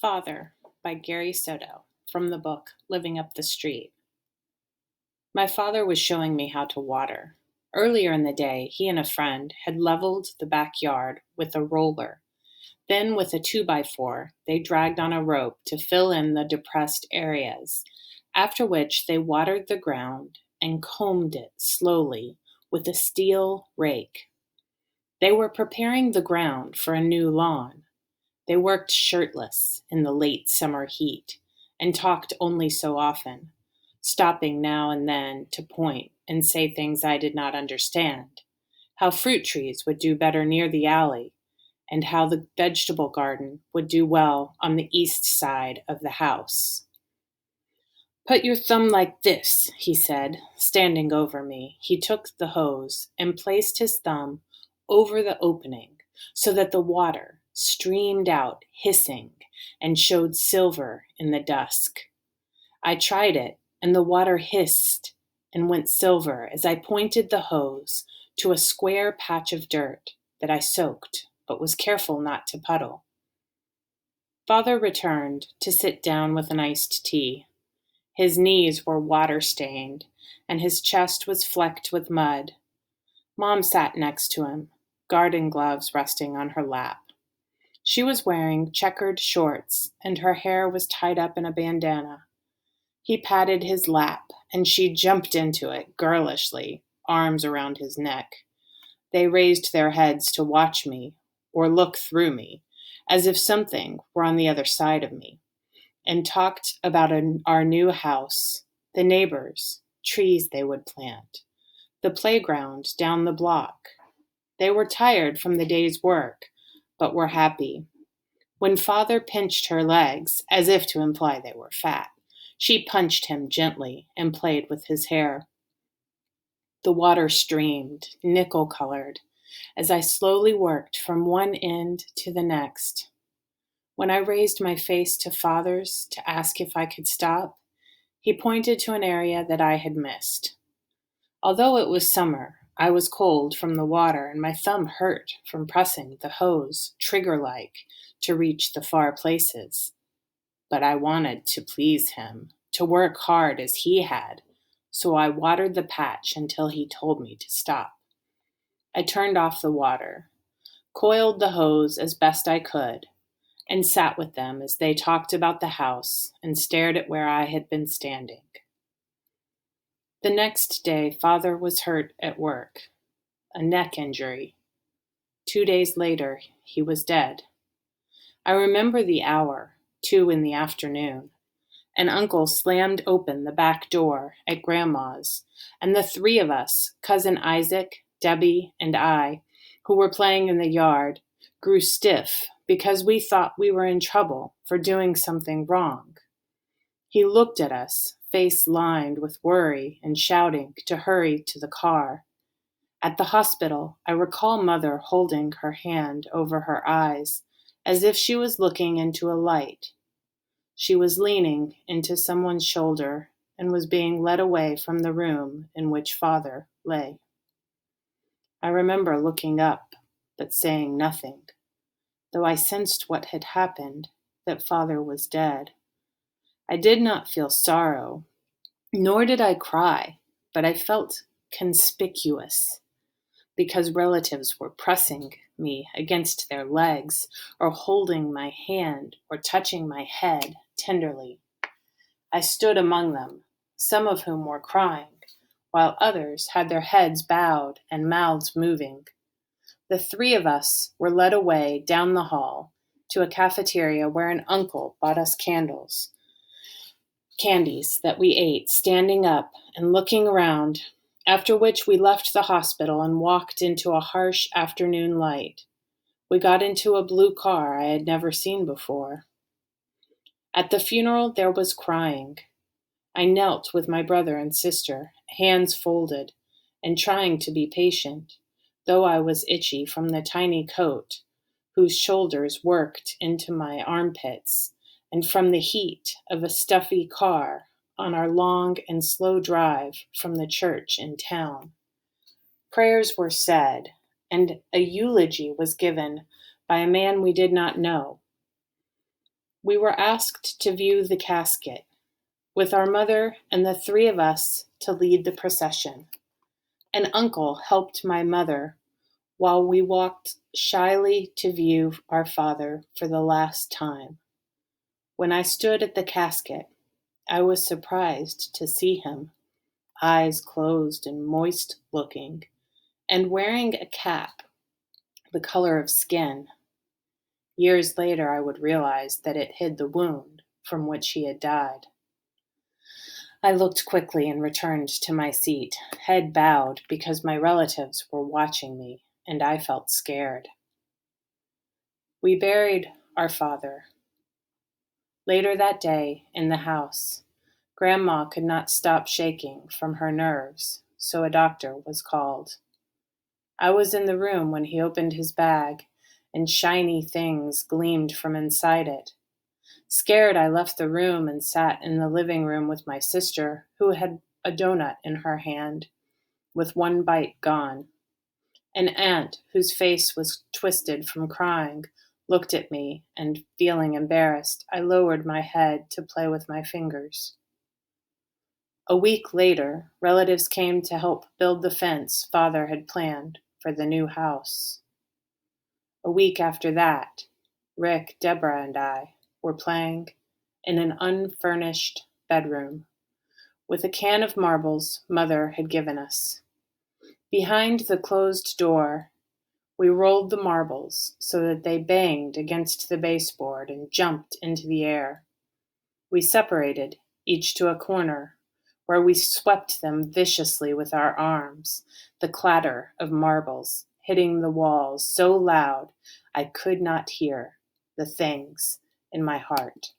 Father by Gary Soto from the book Living Up the Street. My father was showing me how to water. Earlier in the day, he and a friend had leveled the backyard with a roller. Then, with a 2x4, they dragged on a rope to fill in the depressed areas, after which they watered the ground and combed it slowly with a steel rake. They were preparing the ground for a new lawn. They worked shirtless in the late summer heat and talked only so often, stopping now and then to point and say things I did not understand, how fruit trees would do better near the alley, and how the vegetable garden would do well on the east side of the house. Put your thumb like this, he said, standing over me. He took the hose and placed his thumb over the opening so that the water streamed out hissing and showed silver in the dusk. I tried it, and the water hissed and went silver as I pointed the hose to a square patch of dirt that I soaked but was careful not to puddle. Father returned to sit down with an iced tea. His knees were water-stained, and his chest was flecked with mud. Mom sat next to him, garden gloves resting on her lap. She was wearing checkered shorts, and her hair was tied up in a bandana. He patted his lap, and she jumped into it, girlishly, arms around his neck. They raised their heads to watch me, or look through me, as if something were on the other side of me, and talked about our new house, the neighbors, trees they would plant, the playground down the block. They were tired from the day's work, but were happy. When Father pinched her legs, as if to imply they were fat, she punched him gently and played with his hair. The water streamed, nickel-colored, as I slowly worked from one end to the next. When I raised my face to Father's to ask if I could stop, he pointed to an area that I had missed. Although it was summer, I was cold from the water and my thumb hurt from pressing the hose, trigger-like, to reach the far places. But I wanted to please him, to work hard as he had, so I watered the patch until he told me to stop. I turned off the water, coiled the hose as best I could, and sat with them as they talked about the house and stared at where I had been standing. The next day, Father was hurt at work, a neck injury. 2 days later, he was dead. I remember the hour, 2 in the afternoon, and Uncle slammed open the back door at Grandma's, and the 3 of us, Cousin Isaac, Debbie, and I, who were playing in the yard, grew stiff because we thought we were in trouble for doing something wrong. He looked at us, face lined with worry and shouting to hurry to the car. At the hospital, I recall Mother holding her hand over her eyes as if she was looking into a light. She was leaning into someone's shoulder and was being led away from the room in which Father lay. I remember looking up, but saying nothing, though I sensed what had happened, that Father was dead. I did not feel sorrow, nor did I cry, but I felt conspicuous, because relatives were pressing me against their legs, or holding my hand, or touching my head tenderly. I stood among them, some of whom were crying, while others had their heads bowed and mouths moving. The 3 of us were led away down the hall to a cafeteria where an uncle bought us candies that we ate, standing up and looking around, after which we left the hospital and walked into a harsh afternoon light. We got into a blue car I had never seen before. At the funeral, there was crying. I knelt with my brother and sister, hands folded, and trying to be patient, though I was itchy from the tiny coat, whose shoulders worked into my armpits, and from the heat of a stuffy car on our long and slow drive from the church in town. Prayers were said, and a eulogy was given by a man we did not know. We were asked to view the casket, with our mother and the three of us to lead the procession. An uncle helped my mother while we walked shyly to view our father for the last time. When I stood at the casket, I was surprised to see him, eyes closed and moist looking, and wearing a cap the color of skin. Years later, I would realize that it hid the wound from which he had died. I looked quickly and returned to my seat, head bowed because my relatives were watching me, and I felt scared. We buried our father. Later that day, in the house, Grandma could not stop shaking from her nerves, so a doctor was called. I was in the room when he opened his bag, and shiny things gleamed from inside it. Scared, I left the room and sat in the living room with my sister, who had a donut in her hand, with one bite gone. An aunt, whose face was twisted from crying, looked at me, and feeling embarrassed, I lowered my head to play with my fingers. A week later, relatives came to help build the fence Father had planned for the new house. A week after that, Rick, Deborah, and I were playing in an unfurnished bedroom with a can of marbles Mother had given us. Behind the closed door, we rolled the marbles so that they banged against the baseboard and jumped into the air. We separated, each to a corner, where we swept them viciously with our arms, the clatter of marbles hitting the walls so loud I could not hear the things in my heart.